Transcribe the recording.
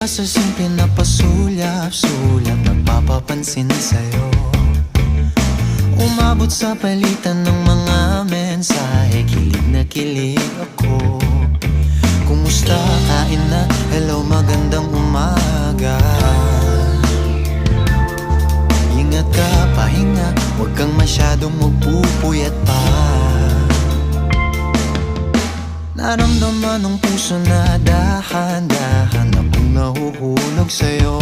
Sa simple na pasulyap-sulyap, nagpapapansin sa'yo. Umabot sa palitan ng mga mensahe, kilig na kilig ako. Kumusta, kain na, hello, magandang umaga. Ingat ka, pahinga, huwag kang masyadong magpupuyat pa. Naramdaman ng puso na dahan-dahan akong nahuhulog sa'yo.